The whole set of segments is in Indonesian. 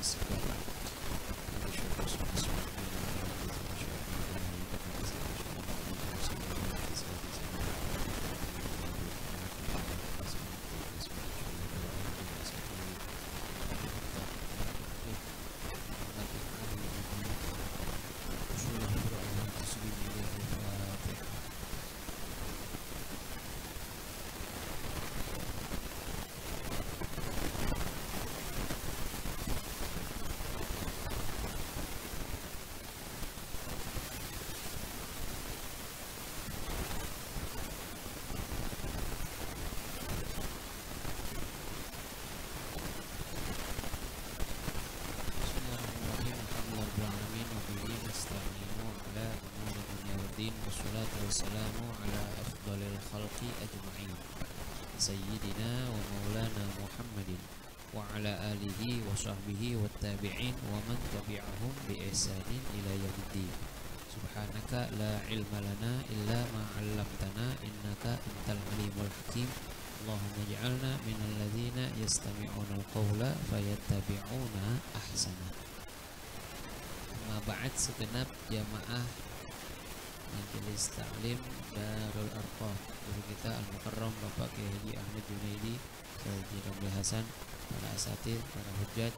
segala wassalamu ala afdalil khalqi ajma'in sayyidina wa maulana Muhammadin wa ala alihi wa sahbihi wa tabi'in wa man tabi'ahum bi ihsanin ila yaumiddin. Subhanaka la ilma lana illa ma 'allamtana innaka antal alimul hakim. Allahumma ij'alna minal ladzina yastami'una al-qawla fayattabi'una ahsana. Amma ba'd, segenap jamaah Majelis Taklim Darul Arqam, guru kita Al-Mukarram Bapak Kiai Haji Ahmad Junaidi, Haji Ramli Hasan, para asatid, para hujjat,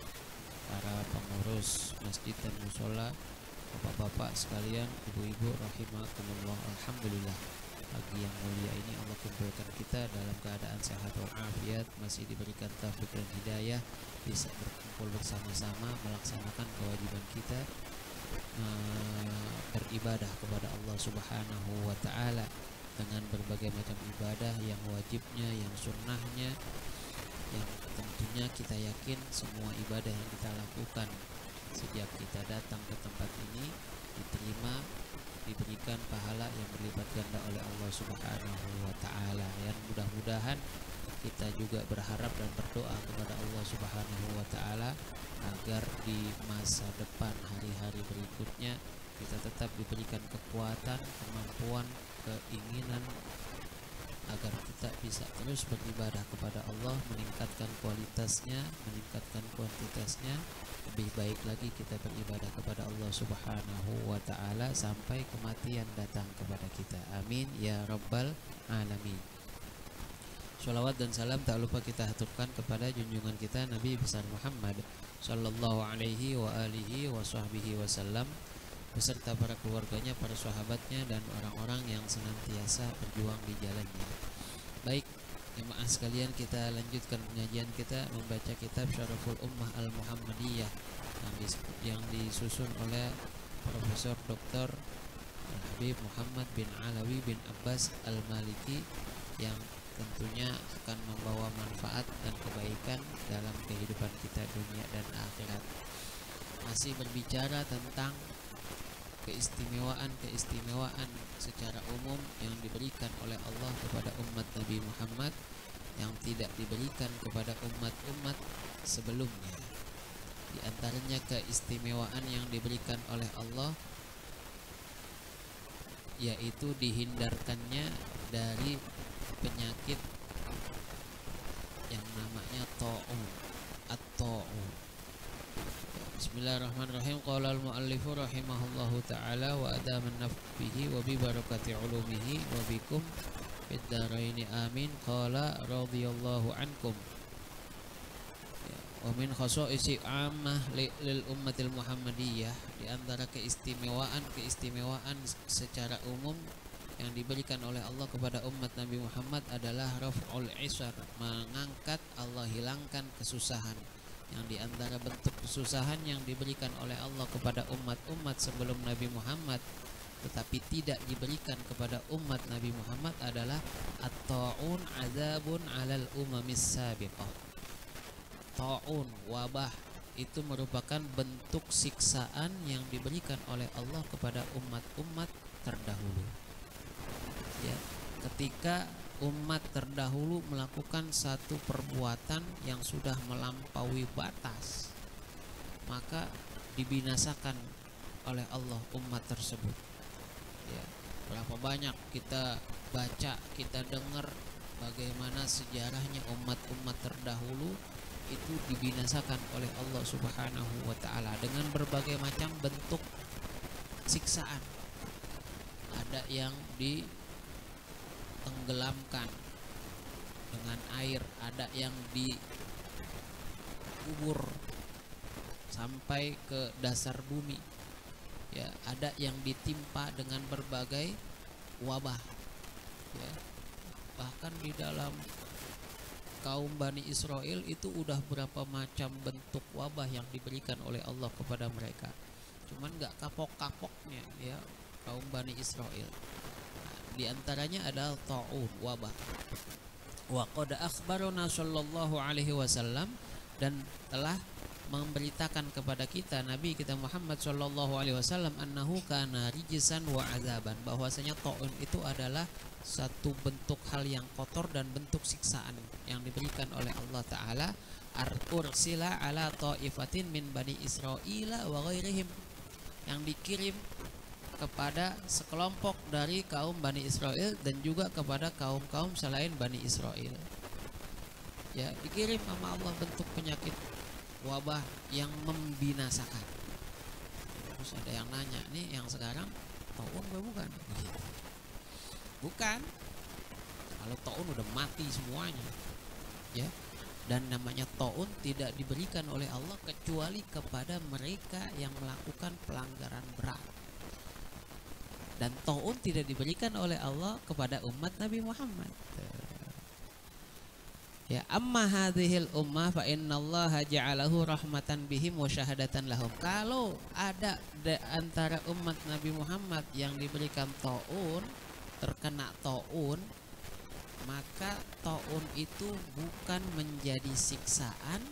para pengurus masjid dan musola, bapak-bapak sekalian, ibu-ibu rahimakumullah. Alhamdulillah, pagi yang mulia ini Allah kumpulkan kita dalam keadaan sehat walafiat, masih diberikan taufik dan hidayah, bisa berkumpul bersama-sama melaksanakan kewajiban kita, beribadah kepada Allah Subhanahu wa ta'ala dengan berbagai macam ibadah, yang wajibnya, yang sunnahnya, yang tentunya kita yakin semua ibadah yang kita lakukan sejak kita datang ke tempat ini diterima, diberikan pahala yang berlipat ganda oleh Allah Subhanahu wa ta'ala. Dan mudah-mudahan kita juga berharap dan berdoa kepada Allah Subhanahu wa ta'ala agar di masa depan, hari-hari berikutnya, kita tetap diberikan kekuatan, kemampuan, keinginan agar kita bisa terus beribadah kepada Allah, meningkatkan kualitasnya, meningkatkan kuantitasnya. Lebih baik lagi kita beribadah kepada Allah Subhanahu wa ta'ala sampai kematian datang kepada kita. Amin ya rabbal alamin. Sholawat dan salam tak lupa kita haturkan kepada junjungan kita Nabi besar Muhammad sallallahu alaihi wa alihi wa sahbihi wasallam, beserta para keluarganya, para sahabatnya, dan orang-orang yang senantiasa berjuang di jalannya. Baik, jemaah sekalian, kita lanjutkan penyajian kita membaca kitab Syaraful Ummah Al-Muhammadiyah yang disusun oleh Profesor Dr. Habib Muhammad bin Alawi bin Abbas Al-Maliki, yang tentunya akan membawa manfaat dan kebaikan dalam kehidupan kita dunia dan akhirat. Masih berbicara tentang keistimewaan secara umum yang diberikan oleh Allah kepada umat Nabi Muhammad yang tidak diberikan kepada umat-umat sebelumnya. Di antaranya keistimewaan yang diberikan oleh Allah yaitu dihindarkannya dari penyakit yang namanya ta'un, at-ta'un. Bismillahirrahmanirrahim. Qala al-muallifu rahimahullahu ta'ala wa adaman nafbihi wa bi barakati ulumihi wa bikum fid daraini amin. Qala radhiyallahu ankum. Wa min khasaisi ammah lil ummatil muhammadiyah, di antara keistimewaan secara umum yang diberikan oleh Allah kepada umat Nabi Muhammad adalah raf'ul isar, mengangkat, Allah hilangkan kesusahan. Yang di antara bentuk kesusahan yang diberikan oleh Allah kepada umat-umat sebelum Nabi Muhammad tetapi tidak diberikan kepada umat Nabi Muhammad adalah at-ta'un adzabun 'alal umamis sabiqah. Ta'un, wabah, itu merupakan bentuk siksaan yang diberikan oleh Allah kepada umat-umat terdahulu. Ya, ketika umat terdahulu melakukan satu perbuatan yang sudah melampaui batas, maka dibinasakan oleh Allah umat tersebut. Ya, berapa banyak kita baca, kita dengar bagaimana sejarahnya umat-umat terdahulu itu dibinasakan oleh Allah Subhanahu wa taala dengan berbagai macam bentuk siksaan. Ada yang ditenggelamkan dengan air, ada yang dikubur sampai ke dasar bumi. Ya, ada yang ditimpa dengan berbagai wabah. Ya, bahkan di dalam kaum Bani Israel itu udah berapa macam bentuk wabah yang diberikan oleh Allah kepada mereka. Cuman nggak kapok-kapoknya ya kaum Bani Israel. Nah, di antaranya adalah ta'un, wabah. Wa qad akhbarana sallallahu alaihi wasallam, dan telah memberitakan kepada kita Nabi kita Muhammad sallallahu alaihi wasallam annahu kana rijsan wa azaban, bahwasanya ta'un itu adalah satu bentuk hal yang kotor dan bentuk siksaan yang diberikan oleh Allah taala. Ursila ala ta'ifatin min bani Israila wa ghairihim, yang dikirim kepada sekelompok dari kaum Bani Israel dan juga kepada kaum-kaum selain Bani Israel. Ya, dikirim sama Allah bentuk penyakit wabah yang membinasakan. Terus ada yang nanya, nih yang sekarang taun bukan? Bukan. Kalau taun udah mati semuanya. Ya. Dan namanya taun tidak diberikan oleh Allah kecuali kepada mereka yang melakukan pelanggaran berat. Dan taun tidak diberikan oleh Allah kepada umat Nabi Muhammad. Ya, amma hadhil ummah fa innallaha ja'alahu rahmatan bihim wa syahadatan lahum. Kalau ada di antara umat Nabi Muhammad yang diberikan taun, terkena taun, maka taun itu bukan menjadi siksaan,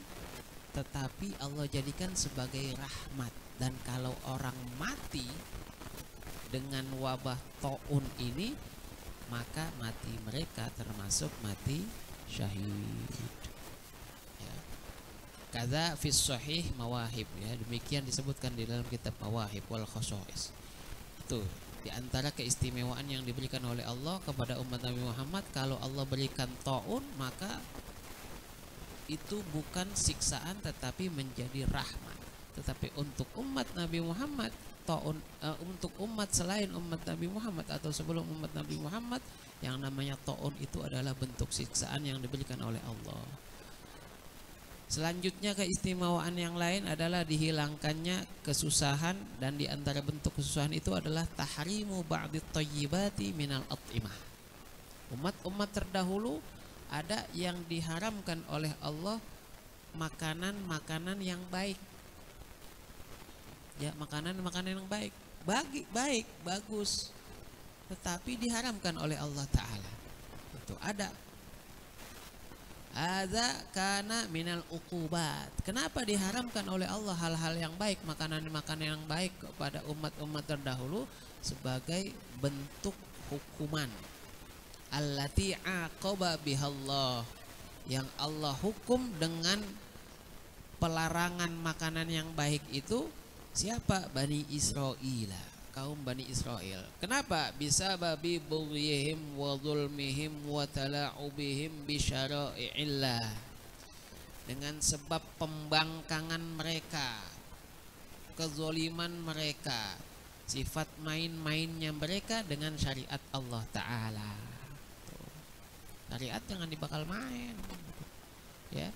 tetapi Allah jadikan sebagai rahmat. Dan kalau orang mati dengan wabah taun ini, maka mati mereka termasuk mati syahid. Ya. Kaza fis sahih mawahib, ya, demikian disebutkan di dalam kitab Mawahib wal Khosais. Itu di antara keistimewaan yang diberikan oleh Allah kepada umat Nabi Muhammad. Kalau Allah berikan taun, maka itu bukan siksaan tetapi menjadi rahmat. Tetapi untuk umat Nabi Muhammad, taun untuk umat selain umat Nabi Muhammad atau sebelum umat Nabi Muhammad, yang namanya taun itu adalah bentuk siksaan yang diberikan oleh Allah. Selanjutnya keistimewaan yang lain adalah dihilangkannya kesusahan, dan di antara bentuk kesusahan itu adalah tahrimu ba'dit thayyibati minal at'imah. Umat-umat terdahulu ada yang diharamkan oleh Allah makanan-makanan yang baik. Ya, makanan-makanan yang baik, bagus, tetapi diharamkan oleh Allah taala. Itu ada. Ada karena minal uqubat. Kenapa diharamkan oleh Allah hal-hal yang baik, makanan-makanan yang baik kepada umat-umat terdahulu? Sebagai bentuk hukuman. Allati aqaba bihallah, yang Allah hukum dengan pelarangan makanan yang baik itu siapa? Bani Israil, kaum Bani Israel. Kenapa? Bisa babi bughihim wa zulmihim wa tala'ubihim bi syara'i'illah, dengan sebab pembangkangan mereka, kezoliman mereka, sifat main-mainnya mereka dengan syariat Allah taala. Syariat jangan dibakal main. Ya.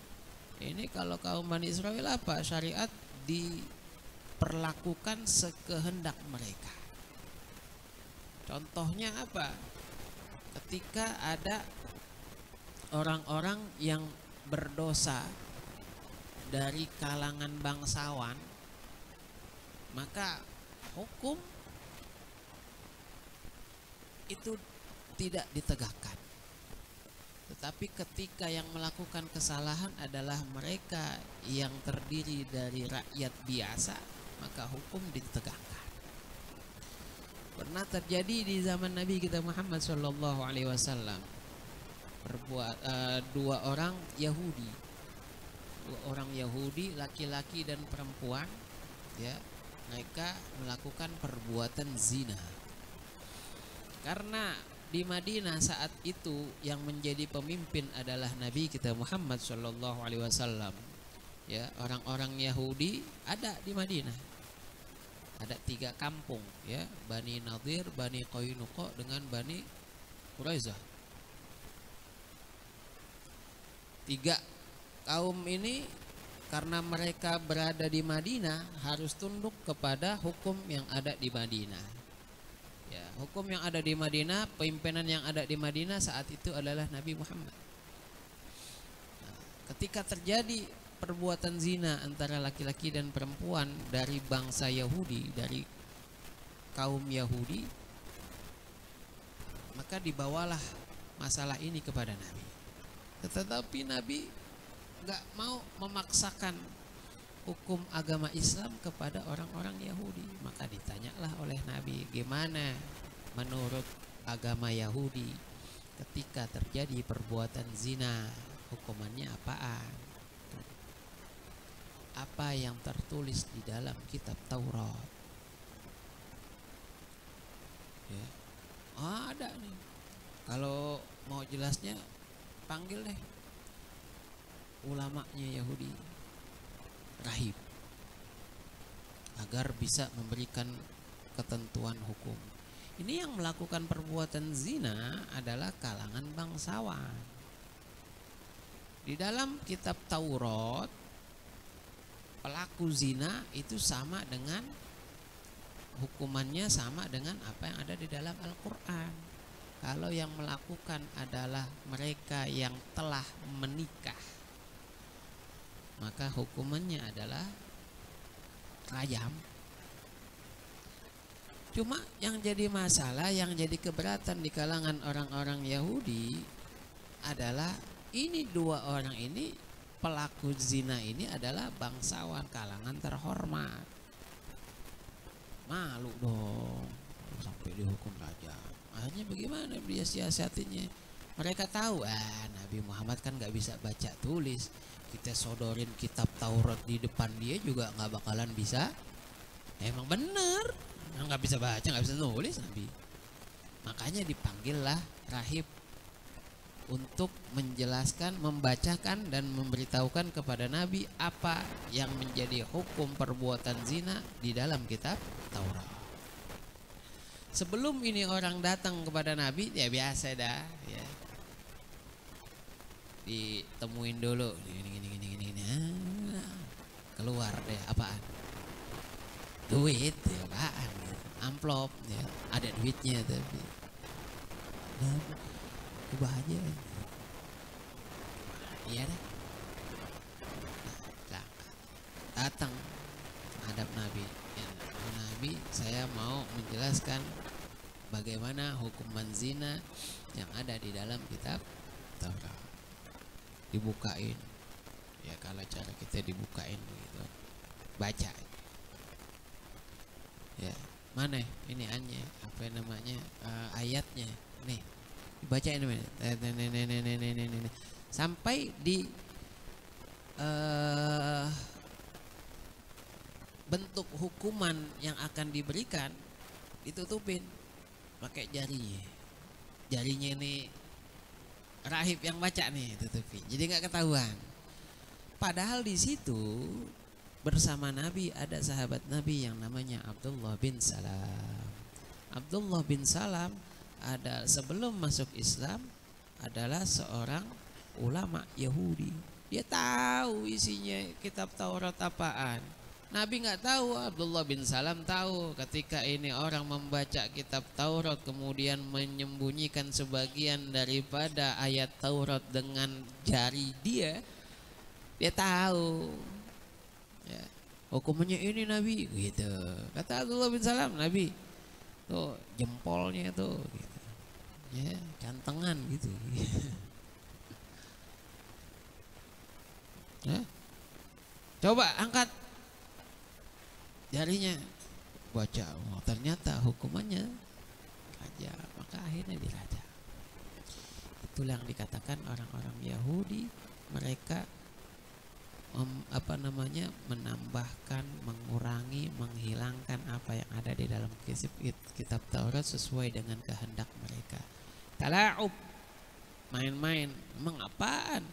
Ini kalau kaum Bani Israel apa? Syariat diperlakukan sekehendak mereka. Contohnya apa? Ketika ada orang-orang yang berdosa dari kalangan bangsawan, maka hukum itu tidak ditegakkan. Tetapi ketika yang melakukan kesalahan adalah mereka yang terdiri dari rakyat biasa, maka hukum ditegakkan. Pernah terjadi di zaman Nabi kita Muhammad sallallahu alaihi wasallam, dua orang Yahudi, laki-laki dan perempuan, ya, mereka melakukan perbuatan zina. Karena di Madinah saat itu yang menjadi pemimpin adalah Nabi kita Muhammad sallallahu alaihi wasallam, ya, orang-orang Yahudi ada di Madinah. Ada 3 kampung ya, Bani Nadir, Bani Qainuqa dengan Bani Quraizah. 3 kaum ini karena mereka berada di Madinah harus tunduk kepada hukum yang ada di Madinah. Ya, hukum yang ada di Madinah, pimpinan yang ada di Madinah saat itu adalah Nabi Muhammad. Nah, ketika terjadi perbuatan zina antara laki-laki dan perempuan dari bangsa Yahudi, dari kaum Yahudi, maka dibawalah masalah ini kepada Nabi. Tetapi Nabi nggak mau memaksakan hukum agama Islam kepada orang-orang Yahudi. Maka ditanyalah oleh Nabi, gimana menurut agama Yahudi ketika terjadi perbuatan zina, hukumannya apaan? Apa yang tertulis di dalam kitab Taurat? Ya. Ada nih. Kalau mau jelasnya panggil deh ulamanya Yahudi, rahib, agar bisa memberikan ketentuan hukum. Ini yang melakukan perbuatan zina adalah kalangan bangsawan. Di dalam kitab Taurat, pelaku zina itu sama dengan hukumannya, sama dengan apa yang ada di dalam Al-Quran. Kalau yang melakukan adalah mereka yang telah menikah, maka hukumannya adalah rajam. Cuma yang jadi masalah, yang jadi keberatan di kalangan orang-orang Yahudi adalah ini 2 orang ini, pelaku zina ini adalah bangsawan kalangan terhormat. Malu dong sampai dihukum raja. Akhirnya bagaimana dia siasatinya? Mereka tahu Nabi Muhammad kan gak bisa baca tulis, kita sodorin kitab Taurat di depan dia juga gak bakalan bisa. Emang bener gak bisa baca, gak bisa nulis Nabi. Makanya dipanggillah rahib untuk menjelaskan, membacakan dan memberitahukan kepada Nabi apa yang menjadi hukum perbuatan zina di dalam kitab Taurat. Sebelum ini orang datang kepada Nabi, ya biasa dah ya, ditemuin dulu gini. Keluar deh, apaan? Duit ya, apaan? Amplop ya, ada duitnya tapi ubah aja. Iya dah. Nah, datang menghadap Nabi. Ya, Nabi, saya mau menjelaskan bagaimana hukuman zina yang ada di dalam kitab Taurat. Dibukain. Ya kalau cara kita dibukain gitu. Baca. Ya, mana ini annya? Apa namanya? Ayatnya. Nih. Dibacain sampai di bentuk hukuman yang akan diberikan ditutupin pakai jarinya ini rahib yang baca nih, tutupi jadi nggak ketahuan. Padahal di situ bersama Nabi ada sahabat Nabi yang namanya Abdullah bin Salam. Abdullah bin Salam ada sebelum masuk Islam adalah seorang ulama Yahudi. Dia tahu isinya kitab Taurat apaan. Nabi nggak tahu, Abdullah bin Salam tahu. Ketika ini orang membaca kitab Taurat kemudian menyembunyikan sebagian daripada ayat Taurat dengan jari dia tahu. Ya, hukumnya ini Nabi gitu. Kata Abdullah bin Salam, Nabi tuh jempolnya tuh gitu. Ya, cantengan gitu. Ya. Coba angkat jarinya, baca, ternyata hukumannya raja, maka akhirnya diraja. Itulah yang dikatakan orang-orang Yahudi, mereka menambahkan, mengurangi, menghilangkan apa yang ada di dalam kitab Taurat sesuai dengan kehendak mereka. Tala'ub, main-main, emang apaan?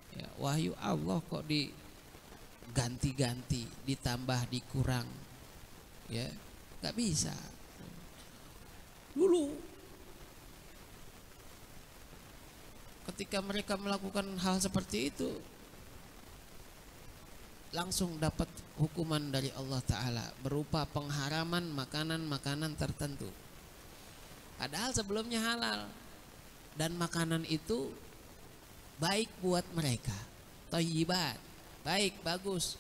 Ya, wahyu Allah kok ganti-ganti, ditambah dikurang, ya nggak bisa. Dulu ketika mereka melakukan hal seperti itu langsung dapat hukuman dari Allah Ta'ala berupa pengharaman makanan-makanan tertentu, padahal sebelumnya halal, dan makanan itu baik buat mereka, thayyibat, baik, bagus,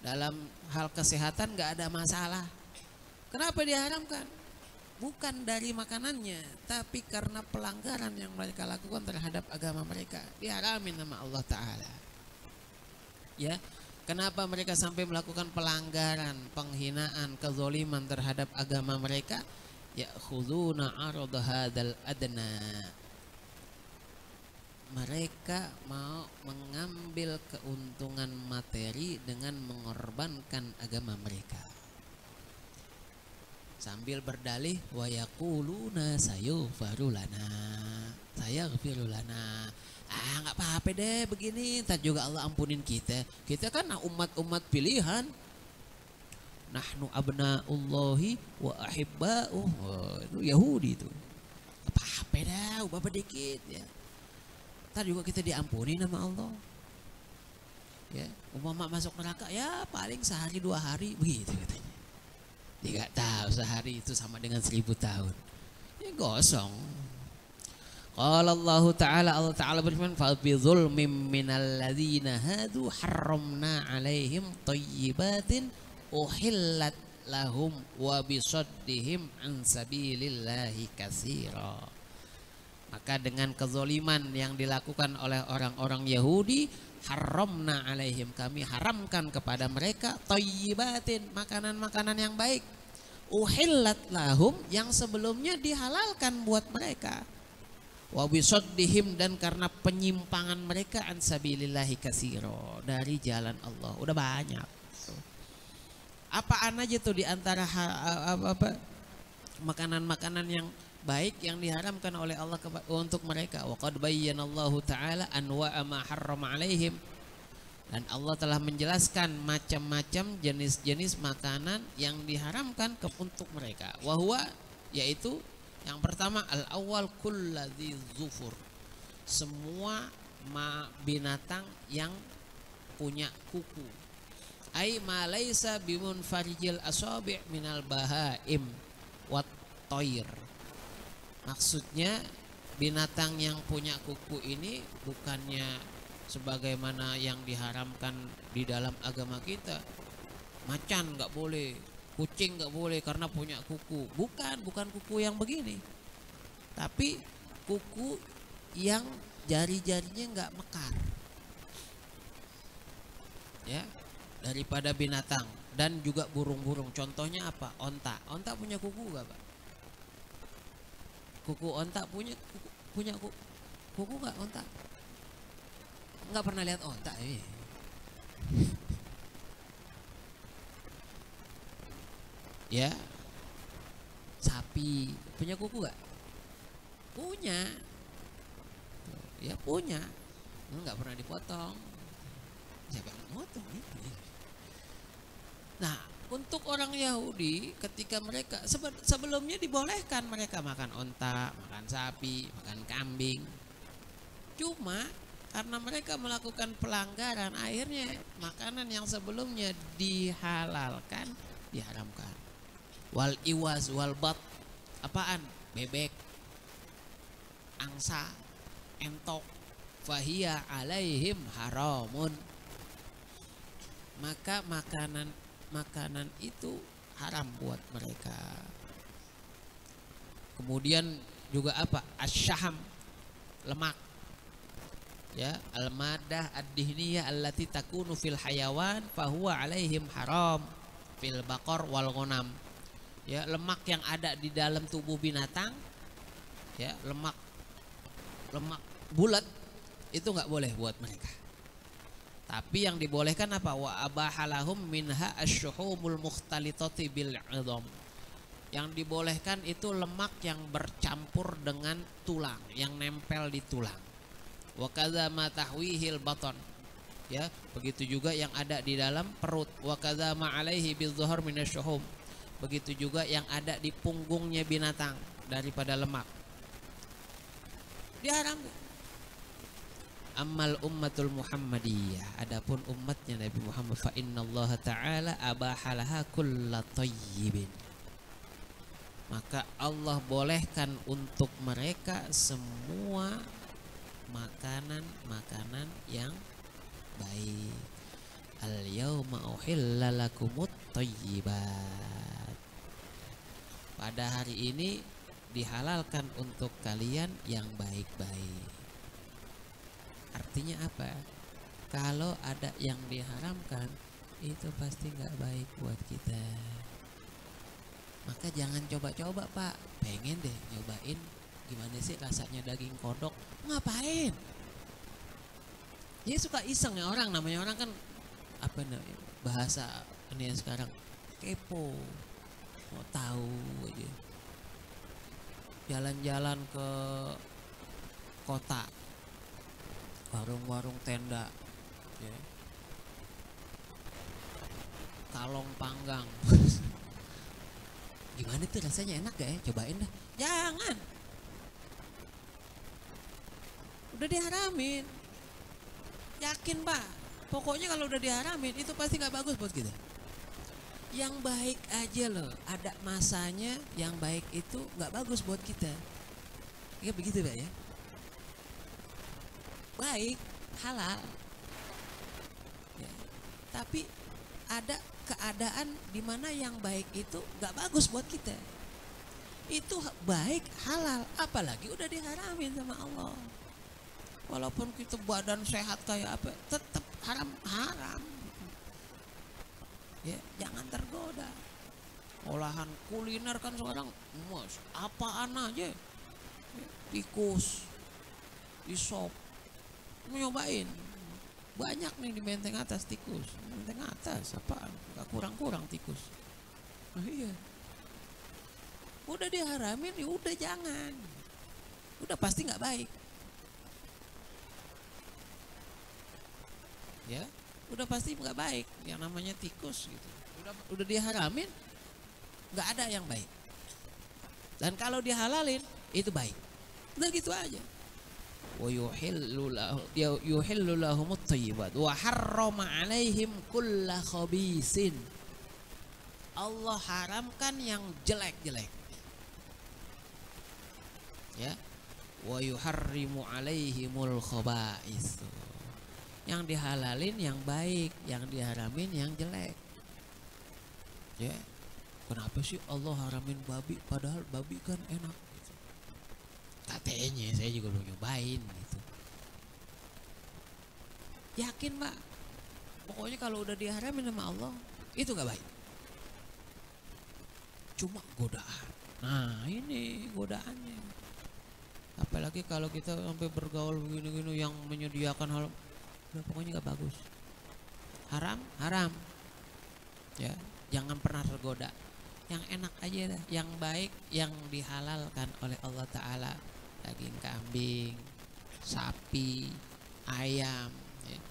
dalam hal kesehatan gak ada masalah. Kenapa diharamkan? Bukan dari makanannya, tapi karena pelanggaran yang mereka lakukan terhadap agama mereka, diharamin sama Allah Ta'ala. Ya, kenapa mereka sampai melakukan pelanggaran, penghinaan, kezoliman terhadap agama mereka? Ya'khuduna 'arada hadzal adna. Mereka mau mengambil keuntungan materi dengan mengorbankan agama mereka, sambil berdalih wa yaquluna sayughfaru lana, sayaghfiru lana. Nggak apa-apa deh begini, entar juga Allah ampunin kita. Kita kan umat-umat pilihan. Nahnu abnaullahi wa ahibba'uh. Itu Yahudi itu. Apa-apa dah, ubah dikit ya. Entar juga kita diampuni nama Allah. Ya, umpama masuk neraka ya paling sehari 2 hari begitu katanya. Dia nggak tahu sehari itu sama dengan 1000 tahun. Ya gosong. Qala Allah Ta'ala berfirman, fa bi dzulmim minal ladzina hadu harramna 'alaihim thayyibatin uhillat lahum wa bi saddihim an sabilillahi katsira. Maka dengan kezoliman yang dilakukan oleh orang-orang Yahudi, haramna 'alaihim, kami haramkan kepada mereka thayyibatin, makanan-makanan yang baik, uhillat lahum, yang sebelumnya dihalalkan buat mereka, wa bisaddihim, dan karena penyimpangan mereka an sabilillahi katsira, dari jalan Allah udah banyak. Apaan aja tuh diantara makanan-makanan yang baik yang diharamkan oleh Allah untuk mereka. Wa qad bayyanallahu ta'ala anwa'a ma harrama 'alaihim, dan Allah telah menjelaskan macam-macam jenis-jenis makanan yang diharamkan untuk mereka. Wa huwa, yaitu yang pertama, al-awwal kulladzi zufur, semua binatang yang punya kuku. Ai ma laisa bimunfarijil asabi' minal bahaim wat thair. Maksudnya binatang yang punya kuku ini bukannya sebagaimana yang diharamkan di dalam agama kita. Macan nggak boleh, kucing nggak boleh karena punya kuku. Bukan kuku yang begini, tapi kuku yang jari-jarinya nggak mekar, ya, daripada binatang. Dan juga burung-burung. Contohnya apa? Onta. Onta punya kuku nggak, Pak? Kuku onta punya kuku nggak onta? Nggak pernah lihat onta ya? Ya, sapi punya kuku gak? Punya, ya punya, nggak pernah dipotong. Siapa yang motong itu? Nah, untuk orang Yahudi ketika mereka sebelumnya dibolehkan mereka makan onta, makan sapi, makan kambing. Cuma karena mereka melakukan pelanggaran, akhirnya makanan yang sebelumnya dihalalkan diharamkan. Wal iwaz wal bat, apaan? Bebek, angsa, entok, fahiya alaihim haramun, maka makanan itu haram buat mereka. Kemudian juga apa? Asyaham, lemak, ya, al-madah ad-dihniyah allati takunu fil hayawan fahuwa alaihim haram fil baqar wal ghanam. Ya, lemak yang ada di dalam tubuh binatang, ya, lemak bulat itu nggak boleh buat mereka. Tapi yang dibolehkan apa? Wa abahalahum minha asyuhumul mukhtalitati bil 'idham. Yang dibolehkan itu lemak yang bercampur dengan tulang, yang nempel di tulang. Wa kadza ma tahwihil baton, ya, begitu juga yang ada di dalam perut. Wa kadza ma alaihi bidzahar minasyuhum, begitu juga yang ada di punggungnya binatang daripada lemak, diharamkan. Amal ummatul Muhammadiyah, adapun umatnya Nabi Muhammad, fa innallaha ta'ala abahalaha kulla thayyibin, maka Allah bolehkan untuk mereka semua makanan-makanan yang baik. Al yauma uhilla lakumut thayyibat, pada hari ini dihalalkan untuk kalian yang baik-baik. Artinya apa? Kalau ada yang diharamkan, itu pasti nggak baik buat kita. Maka jangan coba-coba, Pak. Pengen deh nyobain gimana sih rasanya daging kodok. Ngapain? Dia suka iseng ya orang, namanya orang kan apa namanya, bahasa ini yang sekarang kepo, mau tahu aja. Jalan-jalan ke kota, warung-warung tenda, ya. Kalong panggang. Gimana tuh rasanya, enak gak ya? Cobain dah. Jangan. Udah diharamin. Yakin, Pak. Pokoknya kalau udah diharamin itu pasti gak bagus buat kita. Yang baik aja loh, ada masanya yang baik itu gak bagus buat kita. Ya begitu, Pak ya. Baik, halal, ya. Tapi ada keadaan di mana yang baik itu nggak bagus buat kita. Itu baik halal, apalagi udah diharamin sama Allah. Walaupun kita badan sehat kayak apa, tetap haram. Ya, jangan tergoda. Olahan kuliner kan sekarang, mas, apaan aja, ya, tikus, isop. Mau nyobain banyak nih di Menteng Atas tikus. Menteng Atas apaan, gak kurang-kurang tikus. Oh iya, udah diharamin ya udah jangan, udah pasti nggak baik ya, udah pasti nggak baik yang namanya tikus gitu. Udah diharamin nggak ada yang baik, dan kalau dihalalin itu baik, udah gitu aja. Wa yuhillu lahumut thayyibat wa harrama alaihim kulla khabisin. Allah haramkan yang jelek-jelek. Ya. Wa yuharrimu alaihimul khaba'is. Yang dihalalin yang baik, yang diharamin yang jelek. Ya. Kenapa sih Allah haramin babi padahal babi kan enak? Katanya saya juga belum nyobain gitu. Yakin, Pak? Pokoknya kalau udah diharamin sama Allah itu gak baik. Cuma godaan. Nah ini godaannya. Apalagi kalau kita sampai bergaul begini-gini yang menyediakan hal, udah pokoknya gak bagus. Haram. Ya, jangan pernah tergoda. Yang enak aja dah, yang baik, yang dihalalkan oleh Allah Ta'ala. Daging kambing, sapi, ayam, ya.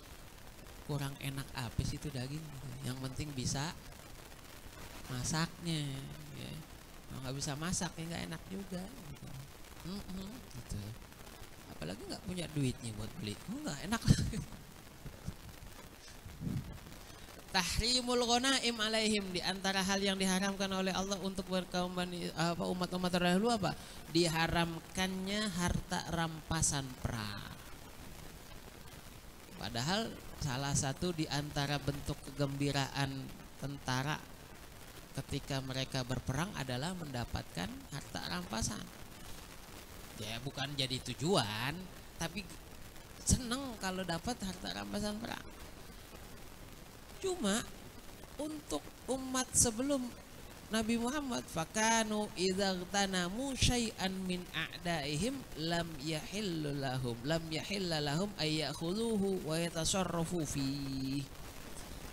Kurang enak apa sih itu daging? Yang penting bisa masaknya, ya. Kalau nggak bisa masak ya nggak enak juga. Gitu. Gitu. Apalagi nggak punya duitnya buat beli, nggak enak. Tahrimul ghanaim alaihim, di antara hal yang diharamkan oleh Allah untuk berkaum umat-umat terdahulu apa? Diharamkannya harta rampasan perang. Padahal salah satu di antara bentuk kegembiraan tentara ketika mereka berperang adalah mendapatkan harta rampasan. Ya bukan jadi tujuan, tapi seneng kalau dapat harta rampasan perang. Cuma untuk umat sebelum Nabi Muhammad, fakanu idza tanamu syai'an min a'daihim lam yahilla lahum ay ya'khudhuhu wa yatasarrafu fi.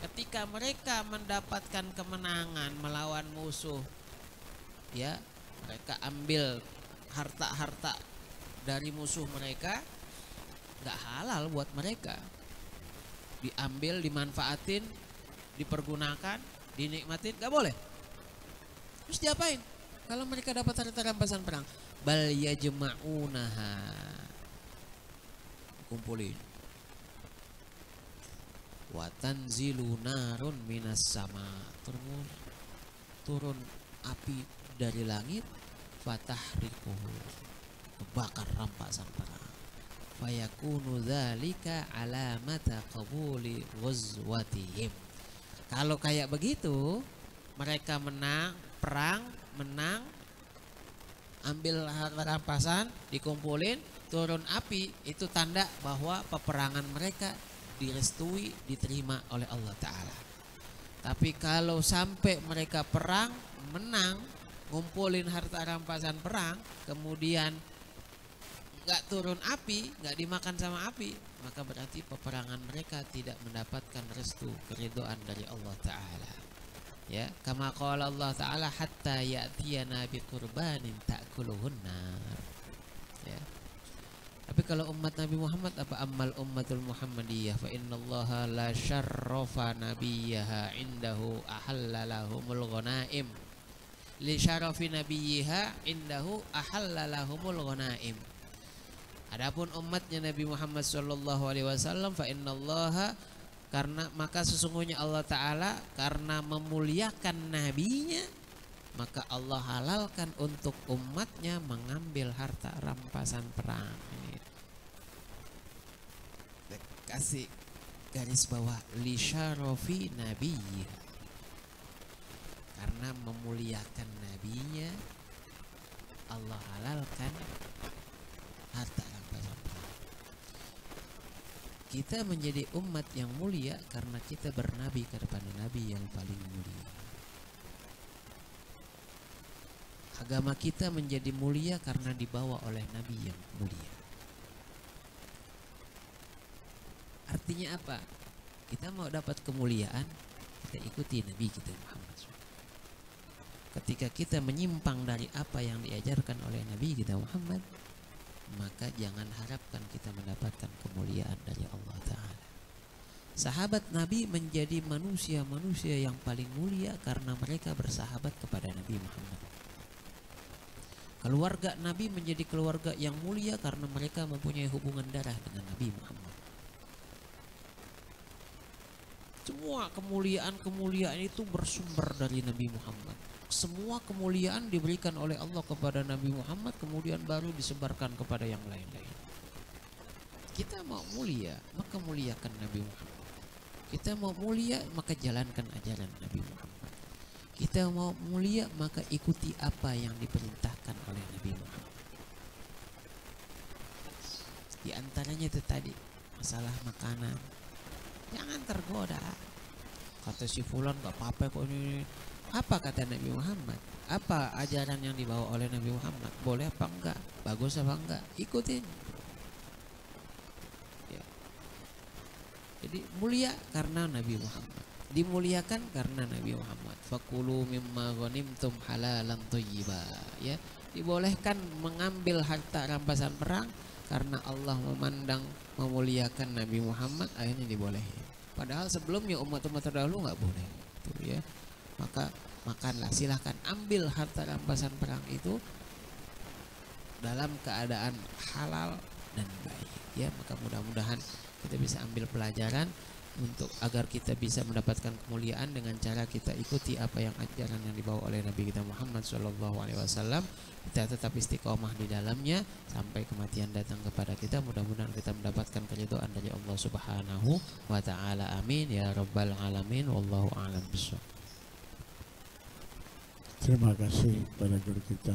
Ketika mereka mendapatkan kemenangan melawan musuh, ya, mereka ambil harta-harta dari musuh mereka, enggak halal buat mereka. diambil, dimanfaatin, dipergunakan, dinikmatin, nggak boleh. Terus diapain? Kalau mereka dapat harta rampasan perang, bal yajma'unaha, kumpulin. Wa tanzilu narun minas sama, turun api dari langit, fatahriquhu, bakar rampasan perang. Fayakunu dzalika alamata qabuli ghazwatihim. Kalau kayak begitu, mereka menang perang, menang, ambil harta rampasan, dikumpulin, turun api, itu tanda bahwa peperangan mereka direstui, diterima oleh Allah Ta'ala. Tapi kalau sampai mereka perang, menang, ngumpulin harta rampasan perang, kemudian nggak turun api, nggak dimakan sama api, maka berarti peperangan mereka tidak mendapatkan restu, keridhaan dari Allah Ta'ala. Ya, kama qala Allah Ta'ala, hatta ya'tiyana biqurbanin ta'kuluhun nar. Ya. Tapi kalau umat Nabi Muhammad, apa ammal ummatul Muhammadiyah fa innallaha la syarrafa nabiyyaha indahu ahallalahumul ghanaim. Li syarafi nabiyyiha indahu ahallalahumul ghanaim. Adapun umatnya Nabi Muhammad sallallahu alaihi wasallam, fa innallaha, karena maka sesungguhnya Allah Ta'ala karena memuliakan nabinya, maka Allah halalkan untuk umatnya mengambil harta rampasan perang. Ini kasih garis bawah, li syarafi nabiyya, karena memuliakan nabinya Allah halalkan harta rampasan perang. Kita menjadi umat yang mulia karena kita bernabi kepada nabi yang paling mulia. Agama kita menjadi mulia karena dibawa oleh nabi yang mulia. Artinya apa? Kita mau dapat kemuliaan, kita ikuti nabi kita Muhammad SAW. Ketika kita menyimpang dari apa yang diajarkan oleh nabi kita Muhammad, maka jangan harapkan kita mendapatkan kemuliaan dari Allah Ta'ala. Sahabat Nabi menjadi manusia-manusia yang paling mulia karena mereka bersahabat kepada Nabi Muhammad. Keluarga Nabi menjadi keluarga yang mulia karena mereka mempunyai hubungan darah dengan Nabi Muhammad. Semua kemuliaan-kemuliaan itu bersumber dari Nabi Muhammad. Semua kemuliaan diberikan oleh Allah kepada Nabi Muhammad, kemudian baru disebarkan kepada yang lain-lain. Kita mau mulia, maka muliakan Nabi Muhammad. Kita mau mulia, maka jalankan ajaran Nabi Muhammad. Kita mau mulia, maka ikuti apa yang diperintahkan oleh Nabi Muhammad. Di antaranya itu tadi, masalah makanan. Jangan tergoda. Kata si fulan gak apa-apa kok ini. Apa kata Nabi Muhammad? Apa ajaran yang dibawa oleh Nabi Muhammad? Boleh apa enggak? Bagus apa enggak? Ikutin. Ya. Jadi mulia karena Nabi Muhammad. Dimuliakan karena Nabi Muhammad. Fakulu mimma ghanimtum halalan thayyiba. Ya, dibolehkan mengambil harta rampasan perang karena Allah memandang memuliakan Nabi Muhammad, akhirnya dibolehin. Padahal sebelumnya umat-umat terdahulu nggak boleh. Itu ya. Maka makanlah, silahkan ambil harta rampasan perang itu dalam keadaan halal dan baik. Ya, maka mudah-mudahan kita bisa ambil pelajaran untuk agar kita bisa mendapatkan kemuliaan dengan cara kita ikuti apa yang ajaran yang dibawa oleh Nabi kita Muhammad SAW. Kita tetap istiqomah di dalamnya sampai kematian datang kepada kita. Mudah-mudahan kita mendapatkan keridhaan dari Allah Subhanahu wa Ta'ala. Amin ya rabbal alamin. Wallahu a'lam bishawab. Terima kasih pada guru kita